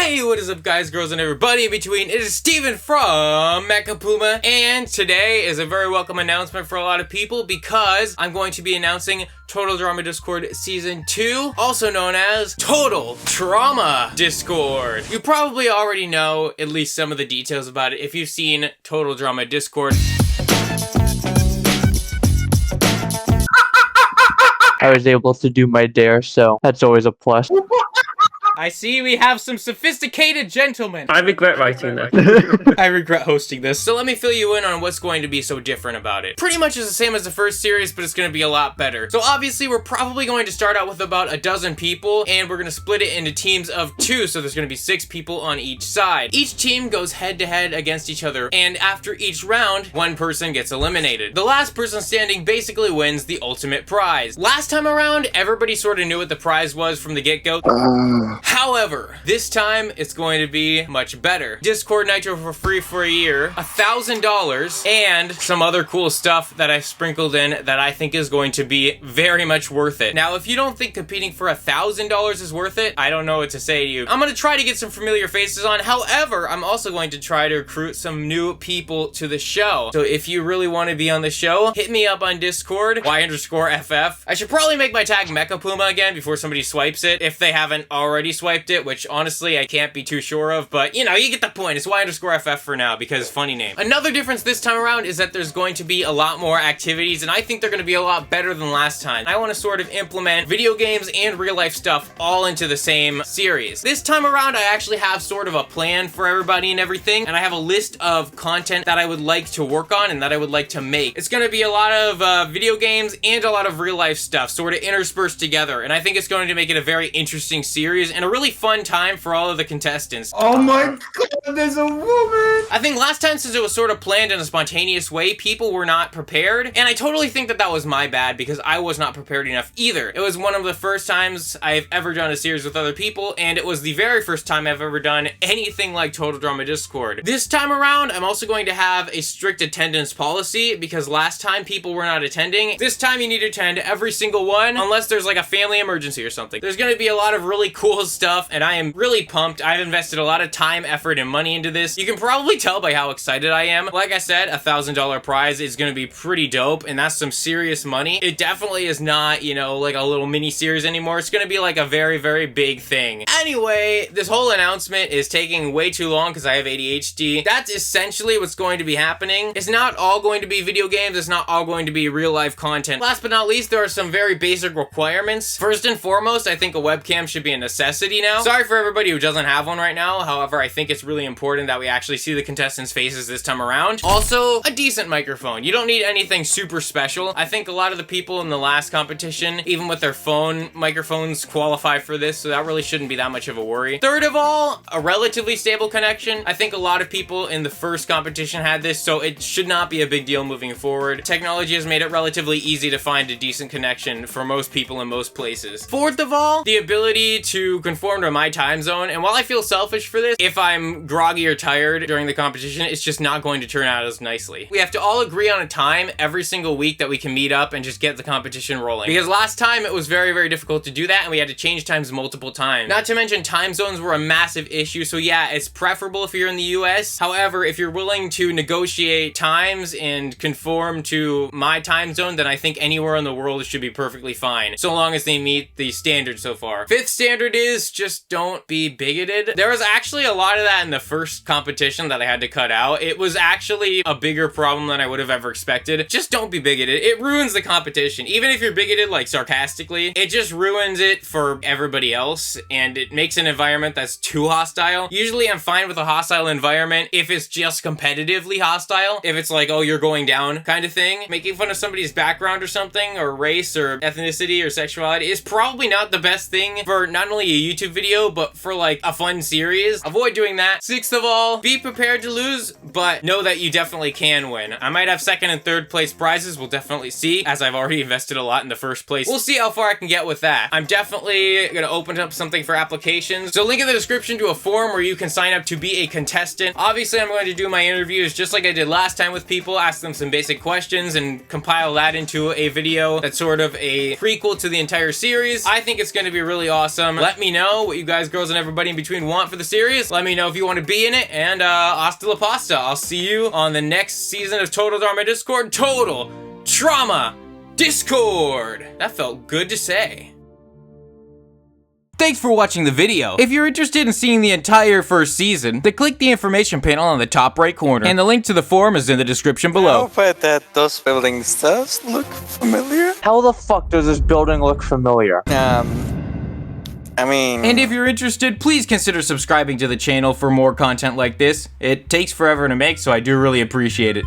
Hey, what is up guys, girls, and everybody in between? It is Steven from MechaPuma, and today is a very welcome announcement for a lot of people because I'm going to be announcing Total Drama Discord Season 2, also known as Total Trauma Discord. You probably already know at least some of the details about it if you've seen Total Drama Discord. I was able to do my dare, so that's always a plus. I see we have some sophisticated gentlemen. I regret writing that. I regret hosting this. So let me fill you in on what's going to be so different about it. Pretty much is the same as the first series, but it's going to be a lot better. So obviously we're probably going to start out with about a dozen people, and we're going to split it into teams of 2, so there's going to be 6 people on each side. Each team goes head to head against each other, and after each round, one person gets eliminated. The last person standing basically wins the ultimate prize. Last time around, everybody sort of knew what the prize was from the get-go. However, this time it's going to be much better. Discord Nitro for free for a year, $1,000, and some other cool stuff that I sprinkled in that I think is going to be very much worth it. Now, if you don't think competing for $1,000 is worth it, I don't know what to say to you. I'm going to try to get some familiar faces on. However, I'm also going to try to recruit some new people to the show. So if you really want to be on the show, hit me up on Discord, Y_FF. I should probably make my tag MechaPuma again before somebody swipes it, if they haven't already swiped it, which honestly I can't be too sure of, but you know, you get the point. It's Y_FF for now because funny name. Another difference this time around is that there's going to be a lot more activities, and I think they're going to be a lot better than last time. I want to sort of implement video games and real life stuff all into the same series. This time around I actually have sort of a plan for everybody and everything, and I have a list of content that I would like to work on and that I would like to make. It's going to be a lot of video games and a lot of real life stuff sort of interspersed together, and I think it's going to make it a very interesting series and a really fun time for all of the contestants. Oh my god, there's a woman! I think last time, since it was sort of planned in a spontaneous way, people were not prepared, and I totally think that that was my bad because I was not prepared enough either. It was one of the first times I've ever done a series with other people, and it was the very first time I've ever done anything like Total Drama Discord. This time around, I'm also going to have a strict attendance policy because last time people were not attending. This time you need to attend every single one unless there's like a family emergency or something. There's going to be a lot of really cool stuff, and I am really pumped. I've invested a lot of time, effort, and money into this. You can probably tell by how excited I am. Like I said, $1,000 prize is going to be pretty dope, and that's some serious money. It definitely is not, you know, like a little mini series anymore. It's going to be like a very, very big thing. Anyway, this whole announcement is taking way too long because I have ADHD. That's essentially what's going to be happening. It's not all going to be video games. It's not all going to be real life content. Last but not least, there are some very basic requirements. First and foremost, I think a webcam should be a necessity now. Sorry for everybody who doesn't have one right now. However, I think it's really important that we actually see the contestants' faces this time around. Also, a decent microphone. You don't need anything super special. I think a lot of the people in the last competition, even with their phone microphones, qualify for this, so that really shouldn't be that much of a worry. Third of all, a relatively stable connection. I think a lot of people in the first competition had this, so it should not be a big deal moving forward. Technology has made it relatively easy to find a decent connection for most people in most places. Fourth of all, the ability to conform to my time zone, and while I feel selfish for this, if I'm groggy or tired during the competition, it's just not going to turn out as nicely. We have to all agree on a time every single week that we can meet up and just get the competition rolling. Because last time it was very, very difficult to do that, and we had to change times multiple times. Not to mention time zones were a massive issue, so yeah, it's preferable if you're in the US. However, if you're willing to negotiate times and conform to my time zone, then I think anywhere in the world should be perfectly fine, so long as they meet the standard so far. Fifth standard is just don't be bigoted. There was actually a lot of that in the first competition that I had to cut out. It was actually a bigger problem than I would have ever expected. Just don't be bigoted. It ruins the competition. Even if you're bigoted, like sarcastically, it just ruins it for everybody else, and it makes an environment that's too hostile. Usually I'm fine with a hostile environment if it's just competitively hostile. If it's like, oh, you're going down kind of thing. Making fun of somebody's background or something, or race or ethnicity or sexuality is probably not the best thing for not only a YouTube video, but for like a fun series. Avoid doing that. Sixth of all, be prepared to lose, but know that you definitely can win. I might have second and third place prizes. We'll definitely see, as I've already invested a lot in the first place. We'll see how far I can get with that. I'm definitely gonna open up something for applications. So link in the description to a form where you can sign up to be a contestant. Obviously, I'm going to do my interviews just like I did last time with people, ask them some basic questions and compile that into a video that's sort of a prequel to the entire series. I think it's gonna be really awesome. Let me know what you guys, girls, and everybody in between want for the series. Let me know if you want to be in it, and hasta la pasta. I'll see you on the next season of Total Drama Discord. Total Trauma Discord! That felt good to say. Thanks for watching the video. If you're interested in seeing the entire first season, then click the information panel on the top right corner, and the link to the forum is in the description below. But that those buildings does look familiar. How the fuck does this building look familiar? I mean... And if you're interested, please consider subscribing to the channel for more content like this. It takes forever to make, so I do really appreciate it.